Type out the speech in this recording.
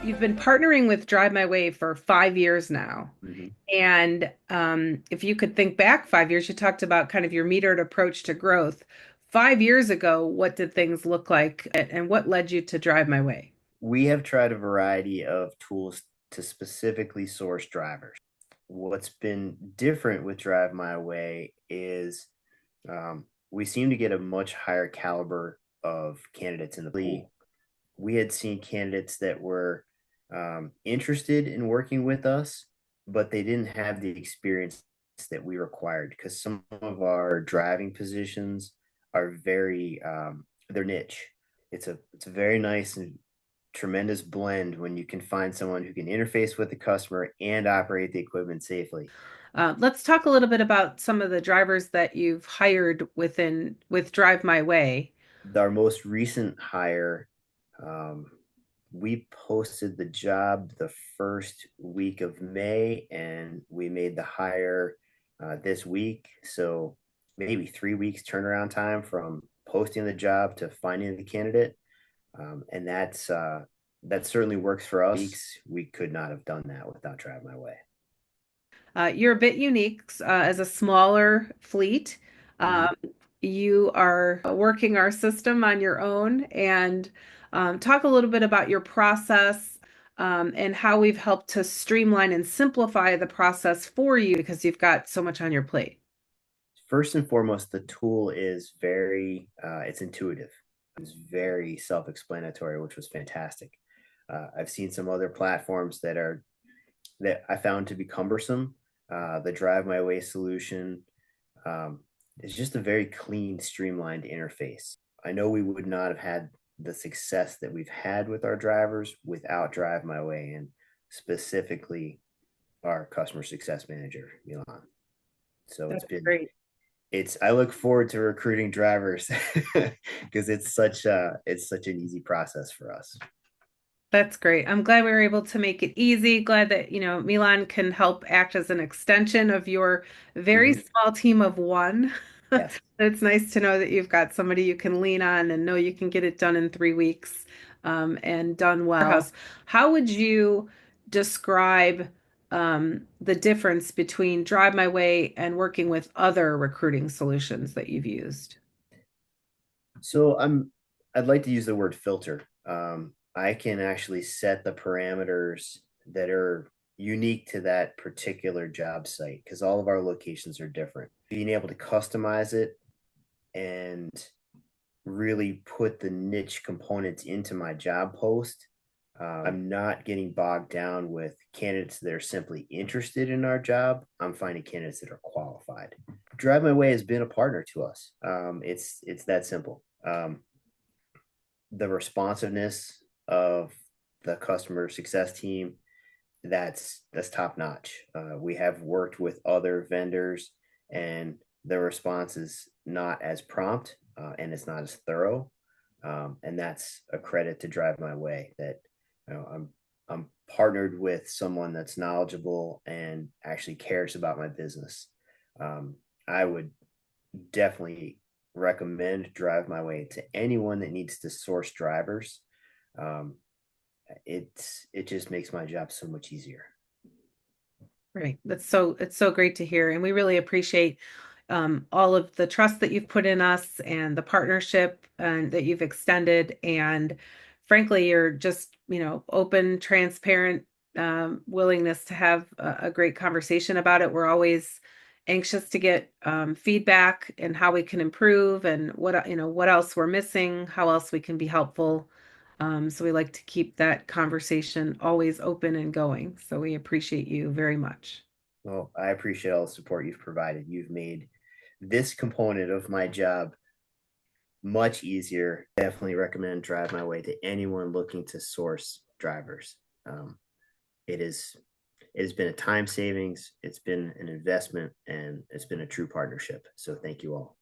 You've been partnering with Drive My Way for 5 years now. Mhm. And if you could think back 5 years, you talked about kind of your metered approach to growth. 5 years ago, what did things look like and what led you to Drive My Way? We have tried a variety of tools to specifically source drivers. What's been different with Drive My Way is we seem to get a much higher caliber of candidates in the pool. We had seen candidates that were interested in working with us, but they didn't have the experience that we required because some of our driving positions are very they're niche. It's a very nice and tremendous blend when you can find someone who can interface with the customer and operate the equipment safely. Let's talk a little bit about some of the drivers that you've hired with Drive My Way. Our most recent hire, um, we posted the job the first week of May, and we made the hire this week. So maybe 3 weeks turnaround time from posting the job to finding the candidate, and that certainly works for us. We could not have done that without Drive My Way. You're a bit unique as a smaller fleet. Um, Mhm. you are working our system on your own and talk a little bit about your process and how we've helped to streamline and simplify the process for you because you've got so much on your plate. First and foremost, the tool is it's intuitive. It's very self-explanatory, which was fantastic. I've seen some other platforms that I found to be cumbersome. The Drive My Way solution um, is just a very clean, streamlined interface. I know we would not have had the success that we've had with our drivers without Drive My Way, and specifically our customer success manager, Milan. So That's great. it's I look forward to recruiting drivers because it's such an easy process for us. That's great. I'm glad we were able to make it easy. Glad that, Milan can help act as an extension of your very Mhm. small team of one. Yes. It's nice to know that you've got somebody you can lean on and know you can get it done in 3 weeks, and done well. How would you describe the difference between Drive My Way and working with other recruiting solutions that you've used? So I'd like to use the word filter. I can actually set the parameters that are unique to that particular job site because all of our locations are different. Being able to customize it and really put the niche components into my job post. I'm not getting bogged down with candidates that are simply interested in our job. I'm finding candidates that are qualified. Drive My Way has been a partner to us. It's that simple. The responsiveness of the customer success team, that's top notch. We have worked with other vendors, and the response is not as prompt, and it's not as thorough, and that's a credit to Drive My Way. That I'm partnered with someone that's knowledgeable and actually cares about my business. I would definitely recommend Drive My Way to anyone that needs to source drivers. Um, it just makes my job so much easier. Right. It's so great to hear. And we really appreciate all of the trust that you've put in us and the partnership and that you've extended. And frankly, you're just, open, transparent, willingness to have a great conversation about it. We're always anxious to get feedback and how we can improve and what else we're missing, how else we can be helpful. So we like to keep that conversation always open and going. So we appreciate you very much. Well, I appreciate all the support you've provided. You've made this component of my job much easier. Definitely recommend Drive My Way to anyone looking to source drivers. Um, it is it has been a time savings, it's been an investment, and it's been a true partnership. So thank you all.